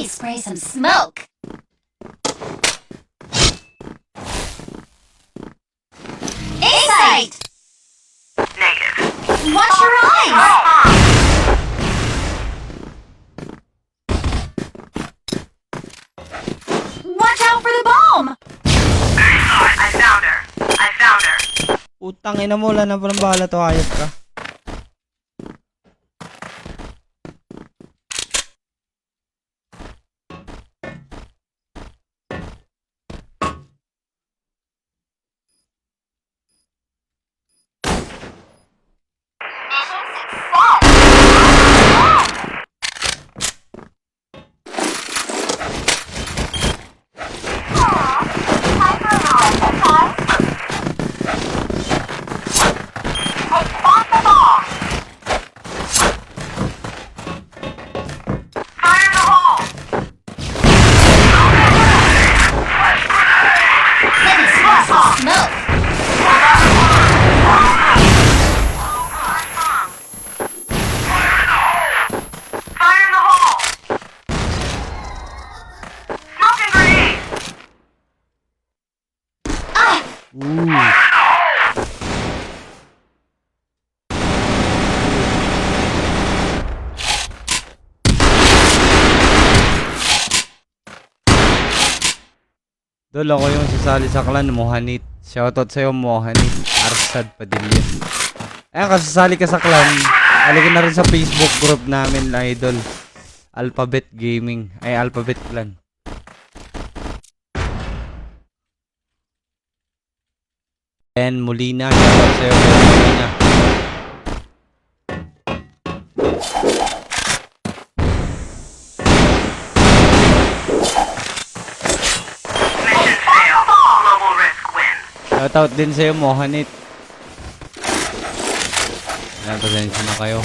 me spray some smoke. Insight! Negative. Watch your eyes! Watch out for the bomb! I found her. I found her. Utang ina mo, wala na palang bahala to, hayop ka. Let me spray some smoke. Fire in the hole! Smoke and grenade! Dol, ako yung sasali sa clan, Mohanit. Shoutout sa'yo, Mohanit. Arsad Padilla. Ayan, kasasali ka sa clan. Alagyan na rin sa Facebook group namin, idol. Alphabet Gaming. Ay, Alphabet Clan. And Molina. Shoutout sa'yo, Molina. Mission failed. Global risk win. Shoutout din sa'yo, Mohanit. Ayan, pasensya na kayo.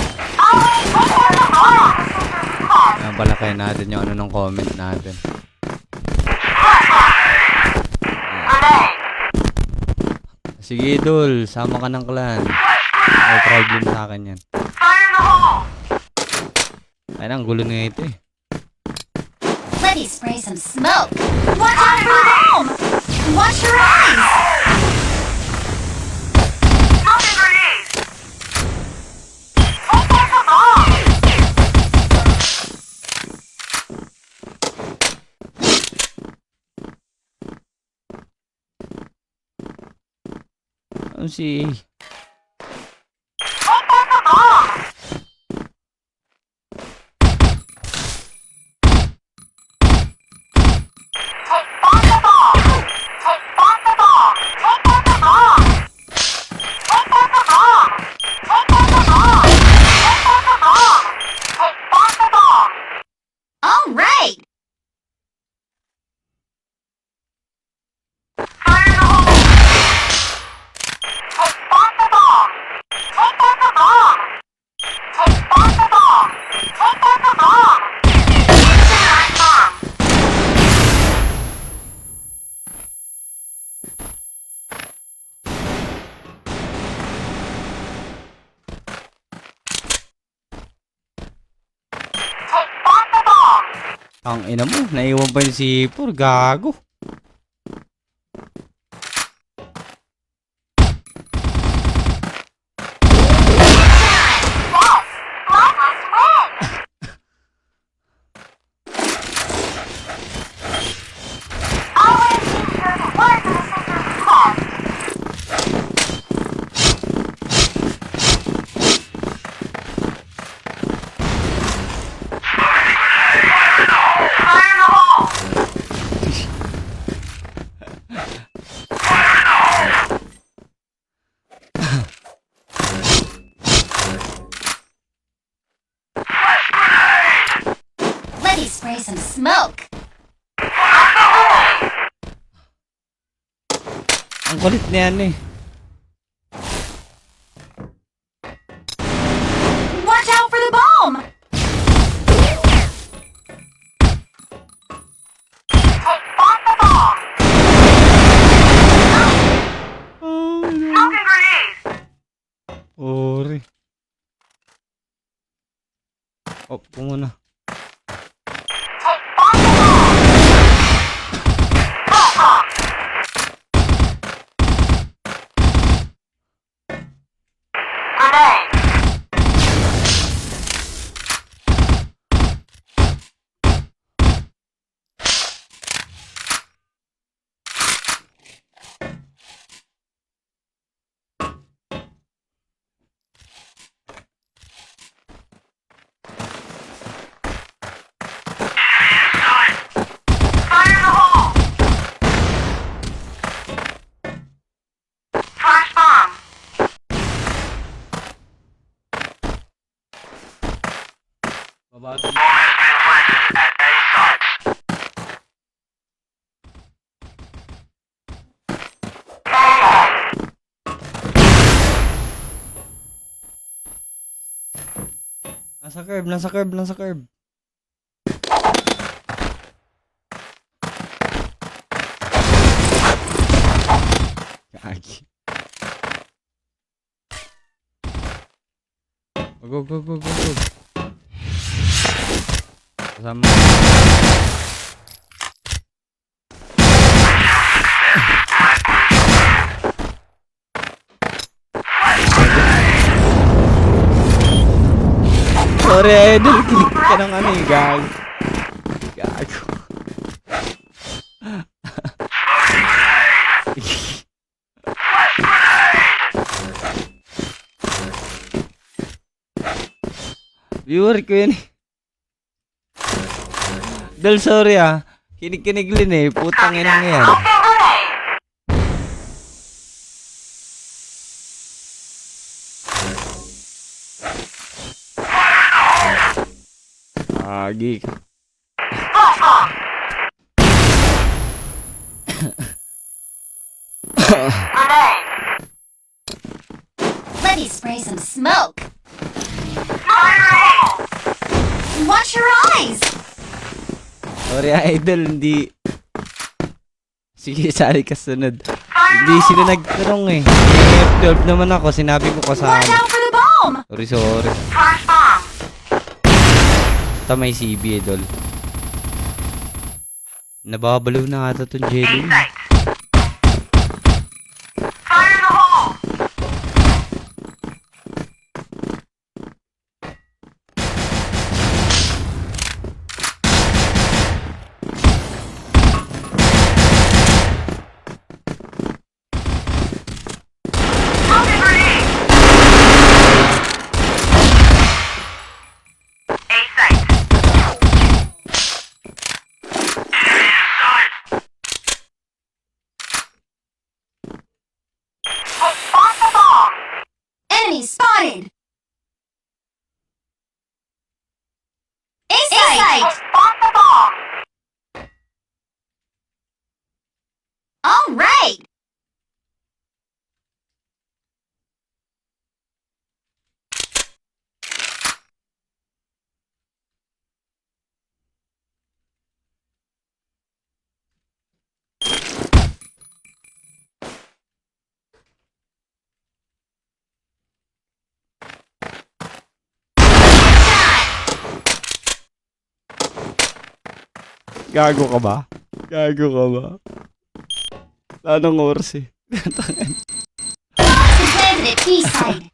Ayan, palakayan natin yung ano ng comment natin. Sige, Idol. Sama ka ng clan. No problem sa akin yan. Fire in the hole! Ay, ang gulo nga ito eh. Let me spray some smoke. Watch out for the bomb! Watch your eyes! Smoke and grenade! Oh, there's a bomb! Ano si... Oh, there's a bomb! Take back the bomb! Take back the bomb! Take back the bomb! Take back the bomb! Take back the bomb! Take back the bomb! Take back the bomb! All right! Fire in the hole! Take back the bomb! Take back the bomb! Take back the bomb! Take back the bomb! Take bomb! Take back the bomb! Ang ina mo, naiwan pa yung sipor. Gago. Yes! Flawless win! Always be sure to work in the center of the quest. Fire in the hole! Let me spray some smoke. Ang kulit na yan eh. Watch out for the bomb! Take back the bomb! Smoke and grenade! Ori. Oh, muna. Take back Nasa curve, nasa curve, nasa curve. Kagi. Go, go, go, go, go. Kasama. Sorry, idol. Kilig ka ng ano eh, gago. Gago. Viewer ko yun eh. Dal, sorry ah. Kinig-kinig din eh. Putang inang yan. Agi. Let me spray some smoke. Watch your eyes. Sorry idol, hindi. Sige, sali ka sunod. Hindi sila nagtanong eh. F12 naman ako, sinabi ko Watch kasama. out for the bomb. Sorry, sorry. Ito may CB idol. Nababalaw na ata itong jelly. Enemy spotted. A sight. All right. Gago ka ba? Gago ka ba? Anong oras eh? Landed at B side.